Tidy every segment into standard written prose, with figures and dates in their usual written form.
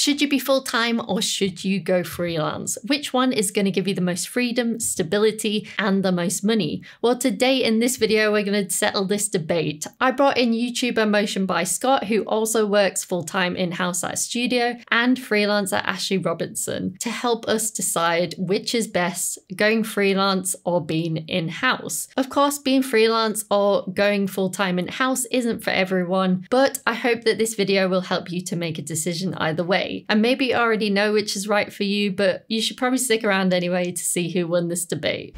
Should you be full-time or should you go freelance? Which one is going to give you the most freedom, stability, and the most money? Well, today in this video, we're going to settle this debate. I brought in YouTuber Motion by Scott, who also works full-time in-house at a studio, and freelancer Ashley Robinson to help us decide which is best, going freelance or being in-house. Of course, being freelance or going full-time in-house isn't for everyone, but I hope that this video will help you to make a decision either way. And maybe you already know which is right for you, but you should probably stick around anyway to see who won this debate.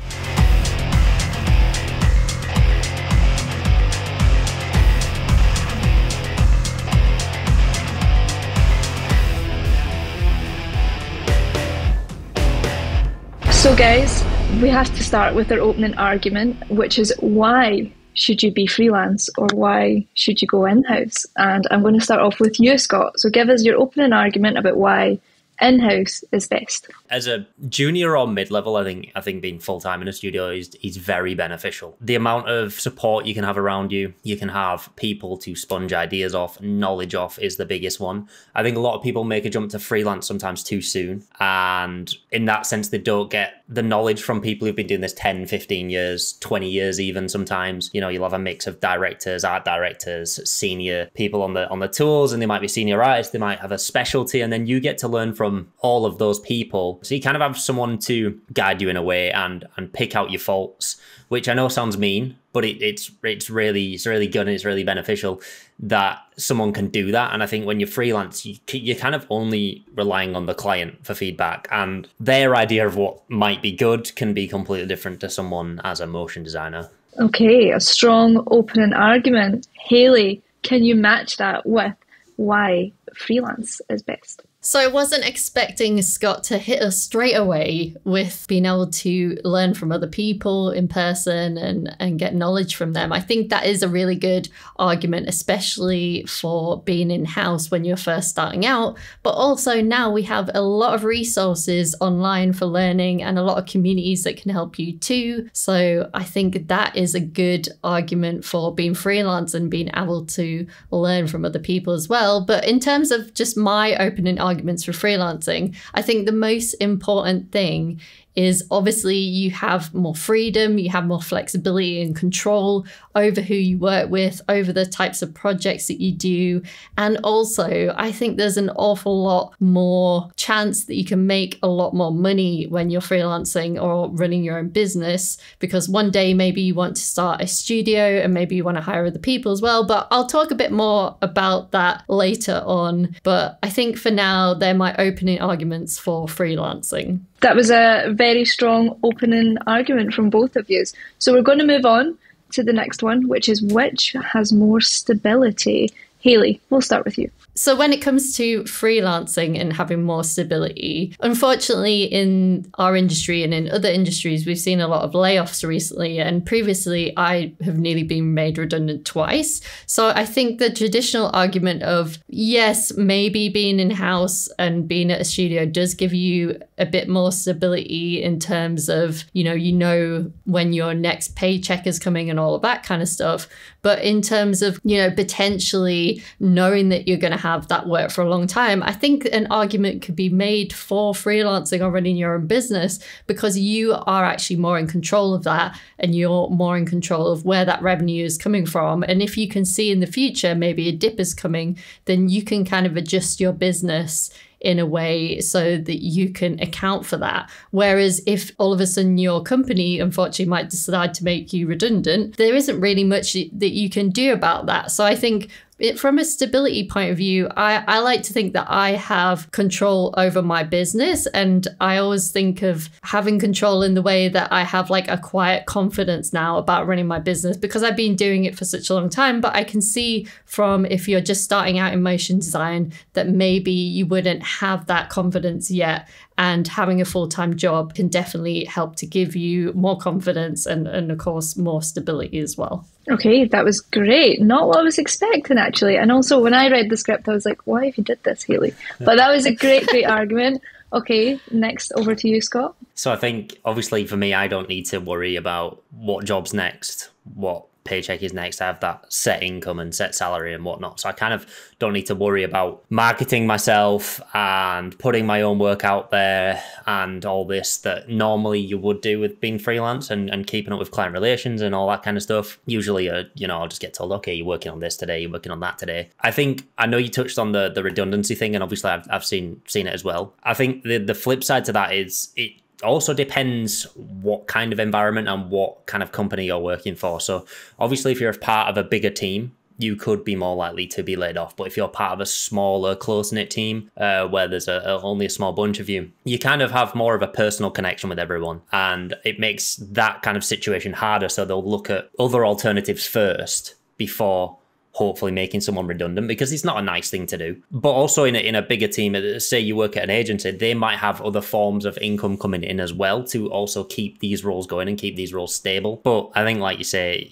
So guys, we have to start with our opening argument, which is why should you be freelance or why should you go in-house? And I'm going to start off with you, Scott. So give us your opening argument about why in-house is best. As a junior or mid-level, I think being full-time in a studio is very beneficial. The amount of support you can have around you, you can have people to sponge ideas off, knowledge off is the biggest one. I think a lot of people make a jump to freelance sometimes too soon. And in that sense, they don't get the knowledge from people who've been doing this 10, 15 years, 20 years even sometimes. You know, you'll have a mix of directors, art directors, senior people on the tools, and they might be senior artists, they might have a specialty, and then you get to learn from all of those people. So you kind of have someone to guide you in a way and pick out your faults, which I know sounds mean, but it's really good and it's really beneficial that someone can do that. And I think when you're freelance, you're kind of only relying on the client for feedback, and their idea of what might be good can be completely different to someone as a motion designer. Okay, a strong opening argument. Hayley, can you match that with why freelance is best? So I wasn't expecting Scott to hit us straight away with being able to learn from other people in person and get knowledge from them. I think that is a really good argument, especially for being in-house when you're first starting out. But also now we have a lot of resources online for learning and a lot of communities that can help you too. So I think that is a good argument for being freelance and being able to learn from other people as well. But in terms of just my opening arguments for freelancing, I think the most important thing is obviously you have more freedom, you have more flexibility and control over who you work with, over the types of projects that you do. And also, I think there's an awful lot more chance that you can make a lot more money when you're freelancing or running your own business, because one day maybe you want to start a studio and maybe you want to hire other people as well. But I'll talk a bit more about that later on. But I think for now, they're my opening arguments for freelancing. That was a very strong opening argument from both of you. So we're going to move on to the next one, which is which has more stability? Hayley, we'll start with you. So when it comes to freelancing and having more stability, unfortunately in our industry and in other industries, we've seen a lot of layoffs recently. And previously, I have nearly been made redundant twice. So I think the traditional argument of, yes, maybe being in-house and being at a studio does give you a bit more stability in terms of, you know when your next paycheck is coming and all of that kind of stuff. But in terms of, potentially knowing that you're going to have that work for a long time, I think an argument could be made for freelancing or running your own business, because you are actually more in control of that and you're more in control of where that revenue is coming from. And if you can see in the future, maybe a dip is coming, then you can kind of adjust your business in a way so that you can account for that. Whereas if all of a sudden your company unfortunately might decide to make you redundant, there isn't really much that you can do about that. So I think from a stability point of view, I like to think that I have control over my business, and I always think of having control in the way that I have like a quiet confidence now about running my business, because I've been doing it for such a long time. But I can see from if you're just starting out in motion design that maybe you wouldn't have that confidence yet, and having a full-time job can definitely help to give you more confidence and of course more stability as well. Okay, that was great. Not what I was expecting, actually. And also, when I read the script, I was like, why have you did this, Hayley? But that was a great argument. Okay, next over to you, Scott. So I think, obviously, for me, I don't need to worry about what job's next, what paycheck is next. I have that set income and set salary and whatnot. So I kind of don't need to worry about marketing myself and putting my own work out there and all this that normally you would do with being freelance and keeping up with client relations and all that kind of stuff. Usually, I'll just get told, okay, you're working on this today, you're working on that today. I know you touched on the redundancy thing, and obviously I've seen it as well. I think the flip side to that is it also depends what kind of environment and what kind of company you're working for. So obviously if you're a part of a bigger team, you could be more likely to be laid off. But if you're part of a smaller, close-knit team where there's only a small bunch of you, you kind of have more of a personal connection with everyone. And it makes that kind of situation harder. So they'll look at other alternatives first before hopefully making someone redundant, because it's not a nice thing to do. But also in a bigger team, say you work at an agency, they might have other forms of income coming in as well to also keep these roles going and keep these roles stable. But I think, like you say,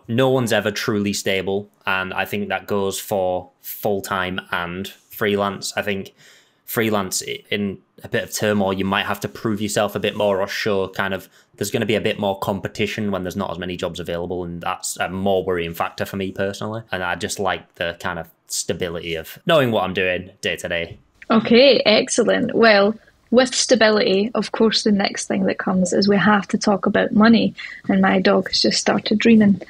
no one's ever truly stable. And I think that goes for full-time and freelance. I think freelance, in a bit of turmoil, you might have to prove yourself a bit more or show kind of there's going to be a bit more competition when there's not as many jobs available. And that's a more worrying factor for me personally. And I just like the kind of stability of knowing what I'm doing day to day. Okay, excellent. Well, with stability, of course, the next thing that comes is we have to talk about money. And my dog has just started dreaming.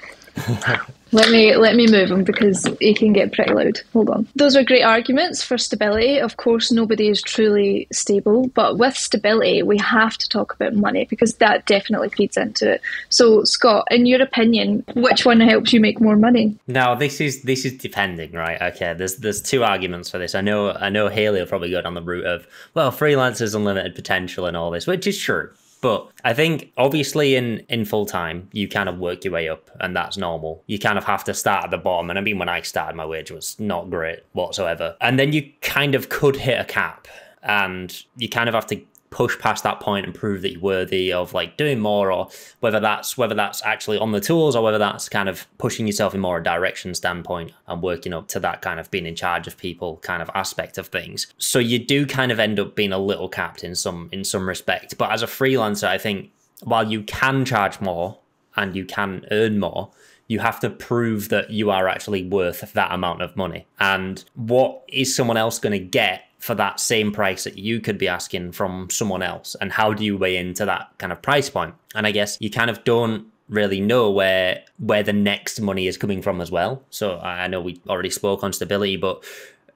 Let me move him because he can get pretty loud. Hold on. Those are great arguments for stability. Of course, nobody is truly stable, but with stability, we have to talk about money because that definitely feeds into it. So, Scott, in your opinion, which one helps you make more money? Now, this is depending, right? Okay, there's two arguments for this. I know Hayley will probably go down the route of, well, freelancers, unlimited potential and all this, which is true. But I think obviously in full time, you kind of work your way up and that's normal. You kind of have to start at the bottom. And I mean, when I started, my wage was not great whatsoever. And then you kind of could hit a cap and you kind of have to push past that point and prove that you're worthy of like doing more, or whether that's actually on the tools or whether that's kind of pushing yourself in more a direction standpoint and working up to that kind of being in charge of people kind of aspect of things. So you do kind of end up being a little capped in some respect. But as a freelancer, I think while you can charge more and you can earn more, you have to prove that you are actually worth that amount of money. And what is someone else going to get for that same price that you could be asking from someone else? And how do you weigh into that kind of price point? And I guess you kind of don't really know where the next money is coming from as well. So I know we already spoke on stability, but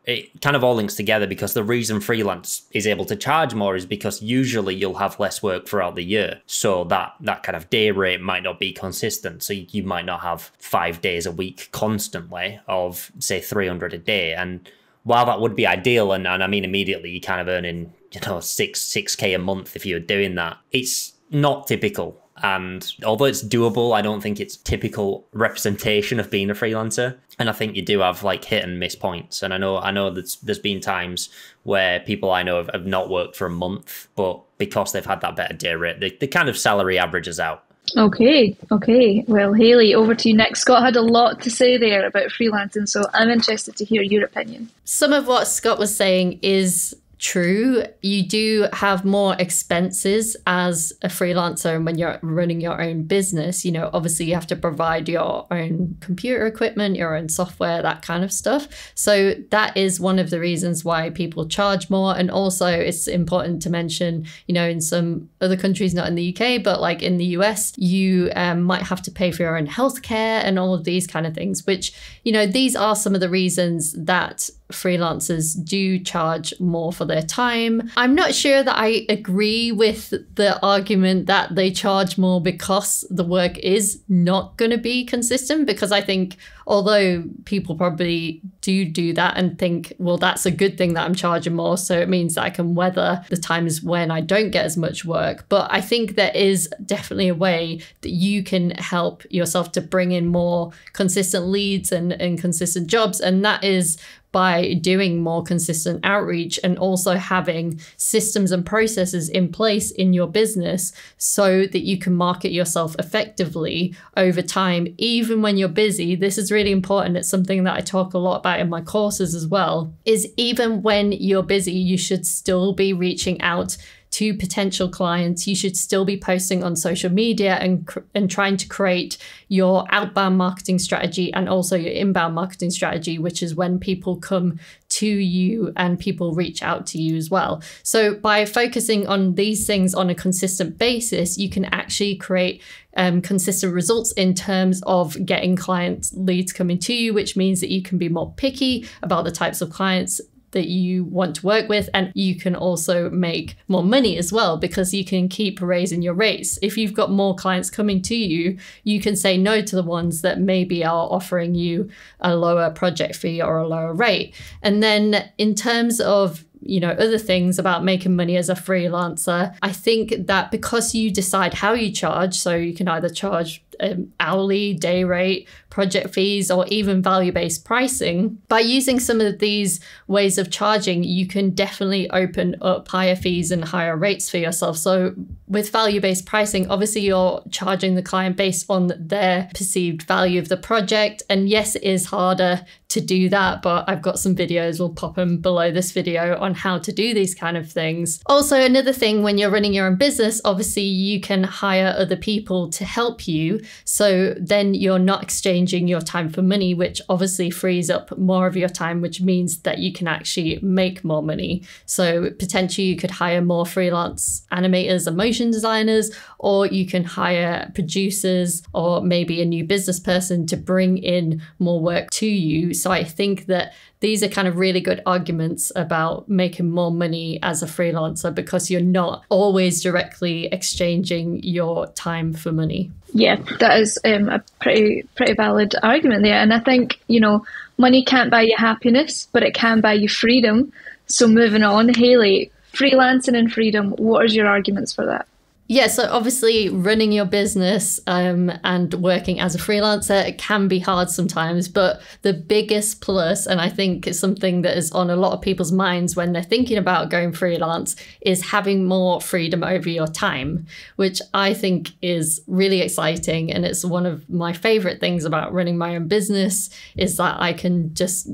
it kind of all links together, because the reason freelance is able to charge more is because usually you'll have less work throughout the year. So that kind of day rate might not be consistent. So you might not have 5 days a week constantly of, say, 300 a day. And while that would be ideal, and I mean immediately you're kind of earning, 6K a month if you're doing that, it's not typical. And although it's doable, I don't think it's typical representation of being a freelancer. And I think you do have like hit and miss points. And I know there's been times where people I know have not worked for a month, but because they've had that better day rate, the kind of salary averages out. Okay. Well, Hayley, over to you next. Scott had a lot to say there about freelancing, so I'm interested to hear your opinion. Some of what Scott was saying is true. You do have more expenses as a freelancer, and when you're running your own business, obviously you have to provide your own computer equipment, your own software, that kind of stuff. So that is one of the reasons why people charge more. And also it's important to mention, in some other countries, not in the UK, but like in the US, you might have to pay for your own healthcare and all of these kind of things, which, these are some of the reasons that freelancers do charge more for their time. I'm not sure that I agree with the argument that they charge more because the work is not going to be consistent, because I think although people probably do that and think, well, that's a good thing that I'm charging more, so it means that I can weather the times when I don't get as much work. But I think there is definitely a way that you can help yourself to bring in more consistent leads and consistent jobs, and that is by doing more consistent outreach and also having systems and processes in place in your business so that you can market yourself effectively over time, even when you're busy. This is really important. It's something that I talk a lot about in my courses as well, is even when you're busy, you should still be reaching out to potential clients, you should still be posting on social media and trying to create your outbound marketing strategy and also your inbound marketing strategy, which is when people come to you and people reach out to you as well. So by focusing on these things on a consistent basis, you can actually create consistent results in terms of getting client leads coming to you, which means that you can be more picky about the types of clients that you want to work with, and you can also make more money as well because you can keep raising your rates. If you've got more clients coming to you, you can say no to the ones that maybe are offering you a lower project fee or a lower rate. And then in terms of other things about making money as a freelancer, I think that because you decide how you charge, so you can either charge hourly, day rate, project fees, or even value-based pricing. By using some of these ways of charging, you can definitely open up higher fees and higher rates for yourself. So with value-based pricing, obviously you're charging the client based on their perceived value of the project. And yes, it is harder to do that, but I've got some videos, we'll pop them below this video, on how to do these kind of things. Also, another thing, when you're running your own business, obviously you can hire other people to help you. So then you're not exchanging your time for money, which obviously frees up more of your time, which means that you can actually make more money. So potentially you could hire more freelance animators and motion designers, or you can hire producers or maybe a new business person to bring in more work to you. So I think that these are kind of really good arguments about making more money as a freelancer because you're not always directly exchanging your time for money. Yeah, that is a pretty valid argument there. And I think, money can't buy you happiness, but it can buy you freedom. So moving on, Hayley, freelancing and freedom, what are your arguments for that? Yeah, so obviously running your business and working as a freelancer, it can be hard sometimes, but the biggest plus, and I think it's something that is on a lot of people's minds when they're thinking about going freelance, is having more freedom over your time, which I think is really exciting. And it's one of my favorite things about running my own business is that I can just,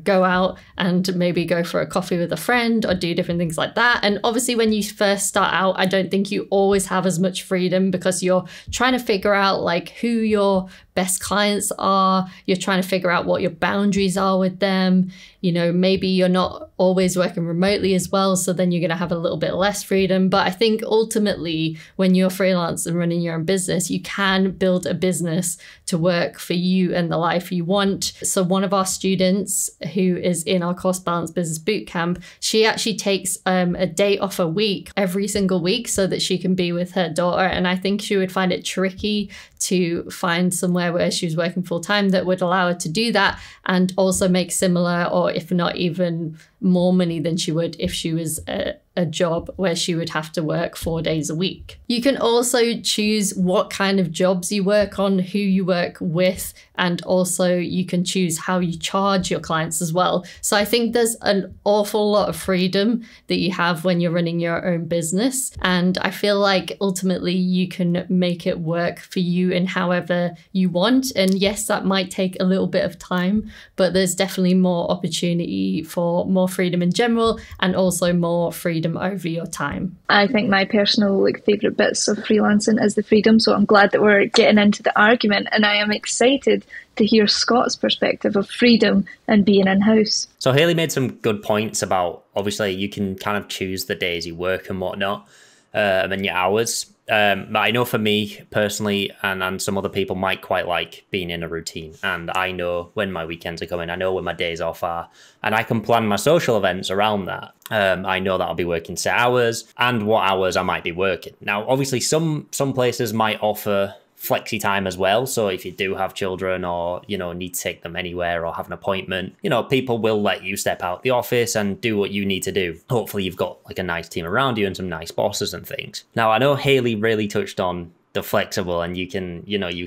go out and maybe go for a coffee with a friend or do different things like that. And obviously when you first start out, I don't think you always have as much freedom because you're trying to figure out like who your best clients are. You're trying to figure out what your boundaries are with them. Maybe you're not always working remotely as well. So then you're going to have a little bit less freedom. But I think ultimately when you're freelance and running your own business, you can build a business to work for you and the life you want. So one of our students who is in our Course Balance Business Bootcamp, she actually takes a day off a week every single week so that she can be with her daughter. And I think she would find it tricky to find somewhere where she was working full time that would allow her to do that and also make similar, or if not even more money than she would if she was a job where she would have to work 4 days a week. You can also choose what kind of jobs you work on, who you work with, and also you can choose how you charge your clients as well. So I think there's an awful lot of freedom that you have when you're running your own business. And I feel like ultimately you can make it work for you in however you want. And yes, that might take a little bit of time, but there's definitely more opportunity for more freedom in general and also more freedom over your time. I think my personal favourite bits of freelancing is the freedom. So I'm glad that we're getting into the argument, and I am excited to hear Scott's perspective of freedom and being in-house. So Hayley made some good points about, obviously, you can kind of choose the days you work and whatnot, and your hours. But I know for me personally, and some other people might quite like being in a routine. And I know when my weekends are coming, I know when my days off are, and I can plan my social events around that. I know that I'll be working set hours and what hours I might be working. Now, obviously, some places might offer flexi time as well. So if you do have children or, need to take them anywhere or have an appointment, people will let you step out the office and do what you need to do. Hopefully you've got a nice team around you and some nice bosses and things. Now, I know Hayley really touched on the flexible, and you can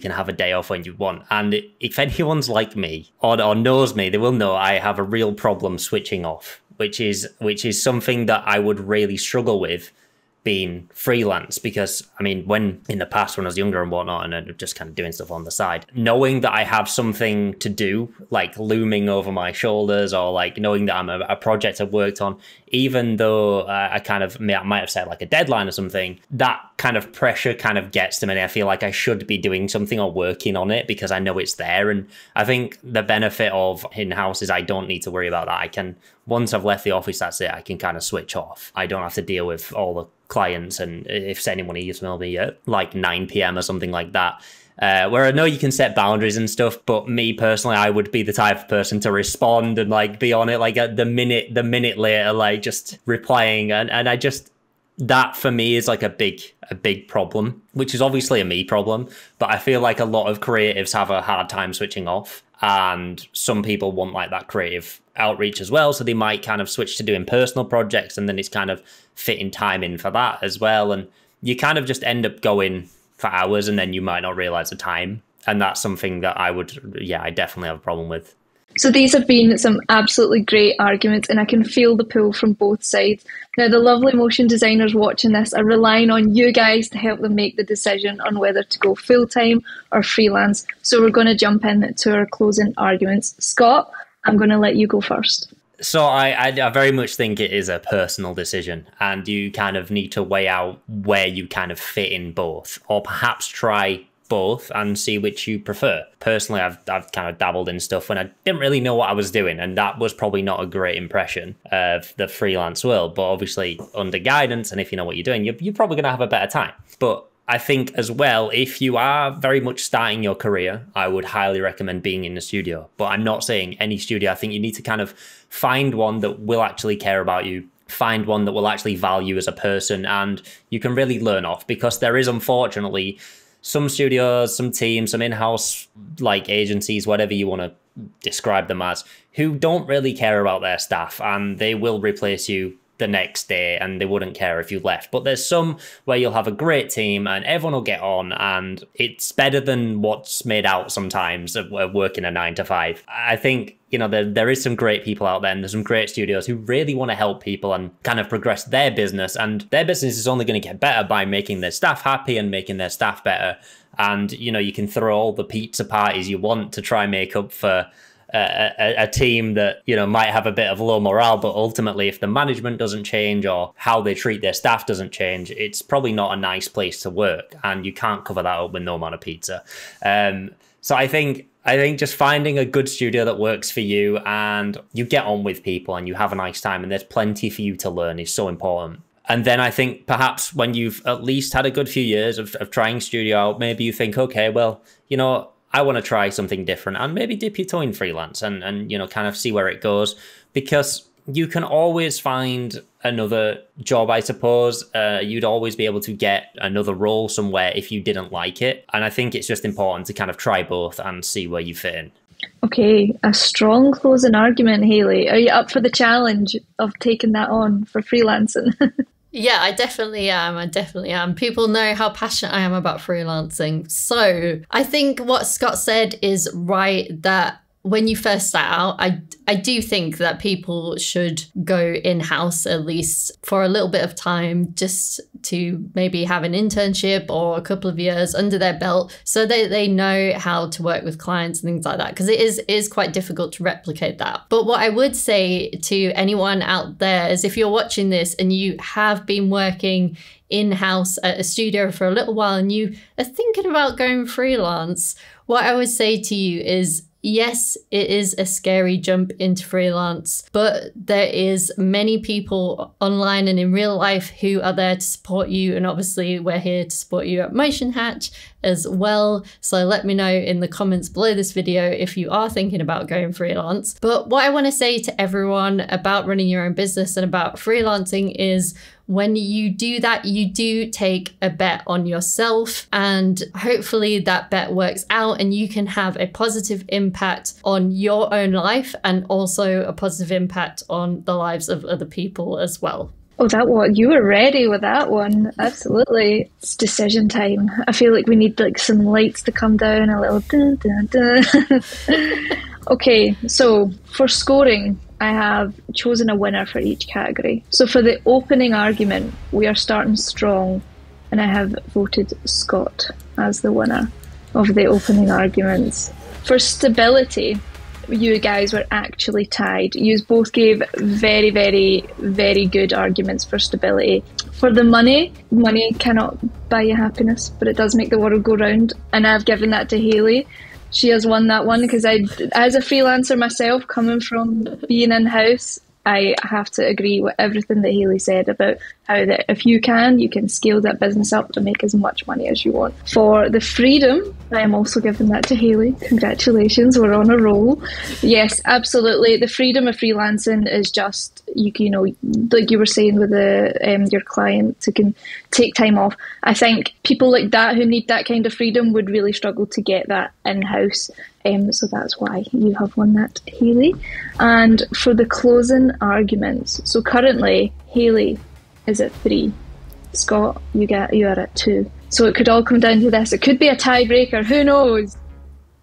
have a day off when you want. And if anyone's like me or knows me, they will know I have a real problem switching off, which is something that I would really struggle with being freelance, because I mean, when in the past when I was younger and whatnot, and I'm just kind of doing stuff on the side, knowing that I have something to do, like looming over my shoulders, or like knowing that I'm a project I've worked on, even though I might have set like a deadline or something, that kind of pressure kind of gets to me. I feel like I should be doing something or working on it because I know it's there. And I think the benefit of in-house is I don't need to worry about that. I can, once I've left the office, that's it. I can kind of switch off. I don't have to deal with all the clients, and if anyone emails me at like 9 p.m. or something like that. Where I know you can set boundaries and stuff, but me personally, I would be the type of person to respond and like be on it like at the minute later, like just replying, and I just, that for me is like a big problem, which is obviously a me problem, but I feel like a lot of creatives have a hard time switching off, and some people want like that creative outreach as well, so they might kind of switch to doing personal projects, and then it's kind of fitting time in for that as well, and you kind of just end up going for hours, and then you might not realize the time, and that's something that I definitely have a problem with. So these have been some absolutely great arguments, and I can feel the pull from both sides. Now, the lovely motion designers watching this are relying on you guys to help them make the decision on whether to go full-time or freelance. So we're going to jump into our closing arguments. Scott, I'm going to let you go first. So I very much think it is a personal decision, and you kind of need to weigh out where you kind of fit in both, or perhaps try both and see which you prefer. Personally, I've kind of dabbled in stuff when I didn't really know what I was doing, and that was probably not a great impression of the freelance world. But obviously, under guidance, and if you know what you're doing, you're probably going to have a better time. But I think as well, if you are very much starting your career, I would highly recommend being in the studio. But I'm not saying any studio. I think you need to kind of find one that will actually care about you, find one that will actually value as a person, and you can really learn off, because there is, unfortunately, some studios, some teams, some in-house like agencies, whatever you want to describe them as, who don't really care about their staff, and they will replace you the next day, and they wouldn't care if you left. But there's some where you'll have a great team and everyone will get on, and it's better than what's made out sometimes of working a 9 to 5. I think, you know, there is some great people out there, and there's some great studios who really want to help people and kind of progress their business, and their business is only going to get better by making their staff happy and making their staff better. And, you know, you can throw all the pizza parties you want to try and make up for a team that, you know, might have a bit of low morale, but ultimately if the management doesn't change or how they treat their staff doesn't change, it's probably not a nice place to work, and you can't cover that up with no amount of pizza. So I think just finding a good studio that works for you, and you get on with people and you have a nice time and there's plenty for you to learn, is so important. And then I think perhaps when you've at least had a good few years of trying studio out, maybe you think, okay, well, you know, I want to try something different, and maybe dip your toe in freelance and you know, kind of see where it goes, because you can always find another job, I suppose. You'd always be able to get another role somewhere if you didn't like it. And I think it's just important to kind of try both and see where you fit in. Okay, a strong closing argument, Hayley. Are you up for the challenge of taking that on for freelancing? Yeah, I definitely am. People know how passionate I am about freelancing. So I think what Scott said is right, that when you first start out, I do think that people should go in-house at least for a little bit of time, just to maybe have an internship or a couple of years under their belt, so that they know how to work with clients and things like that, because it is quite difficult to replicate that. But what I would say to anyone out there is, if you're watching this and you have been working in-house at a studio for a little while and you are thinking about going freelance, what I would say to you is, yes, it is a scary jump into freelance, but there is many people online and in real life who are there to support you. And obviously we're here to support you at Motion Hatch as well. So let me know in the comments below this video if you are thinking about going freelance. But what I want to say to everyone about running your own business and about freelancing is, when you do that, you do take a bet on yourself, and hopefully that bet works out and you can have a positive impact on your own life, and also a positive impact on the lives of other people as well. Oh, you were ready with that one. Absolutely. It's decision time. I feel like we need like some lights to come down, a little dun, dun, dun. Okay, so for scoring, I have chosen a winner for each category. So for the opening argument, we are starting strong, and I have voted Scott as the winner of the opening arguments. For stability, you guys were actually tied. You both gave very, very, very good arguments for stability. For the money cannot buy you happiness, but it does make the world go round. And I've given that to Hayley. She has won that one because as a freelancer myself, coming from being in-house, I have to agree with everything that Hayley said about how that if you can scale that business up to make as much money as you want. For the freedom, I am also giving that to Hayley. Congratulations, we're on a roll. Yes, absolutely. The freedom of freelancing is just, you know, like you were saying with your client, to can take time off. I think people like that who need that kind of freedom would really struggle to get that in-house. So that's why you have won that, Hayley. And for the closing arguments, so currently Hayley is at 3. Scott, you are at 2. So it could all come down to this. It could be a tiebreaker. Who knows?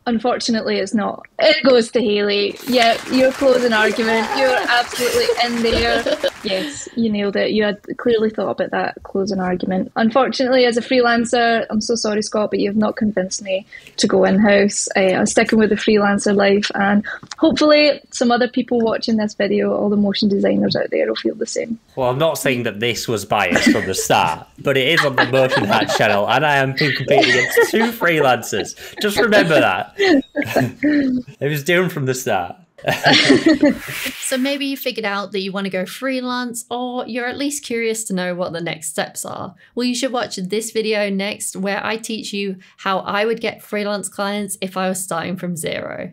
Unfortunately, it's not. It goes to Hayley. Yeah, your closing argument. You're absolutely in there. Yes, you nailed it. You had clearly thought about that closing argument. Unfortunately, as a freelancer, I'm so sorry, Scott, but you've not convinced me to go in-house. I'm sticking with the freelancer life, and hopefully some other people watching this video, all the motion designers out there, will feel the same. Well, I'm not saying that this was biased from the start, but it is on the Motion Hatch channel, and I am competing against 2 freelancers. Just remember that. It was doomed from the start. So maybe you figured out that you want to go freelance, or you're at least curious to know what the next steps are. Well, you should watch this video next, where I teach you how I would get freelance clients if I was starting from zero.